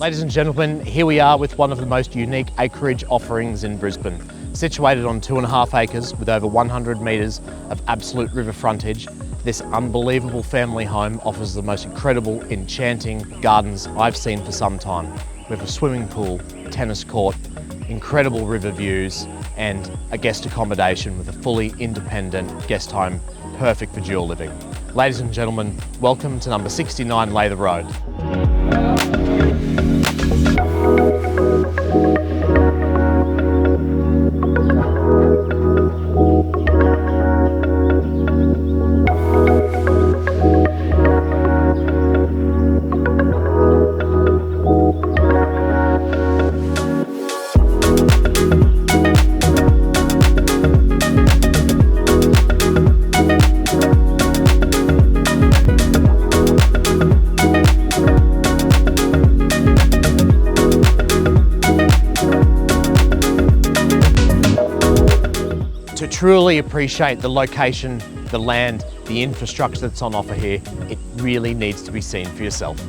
Ladies and gentlemen, here we are with one of the most unique acreage offerings in Brisbane. Situated on 2.5 acres with over 100 metres of absolute river frontage, this unbelievable family home offers the most incredible, enchanting gardens I've seen for some time. We have a swimming pool, tennis court, incredible river views, and a guest accommodation with a fully independent guest home, perfect for dual living. Ladies and gentlemen, welcome to number 69 Lather Road. To truly appreciate the location, the land, the infrastructure that's on offer here, it really needs to be seen for yourself.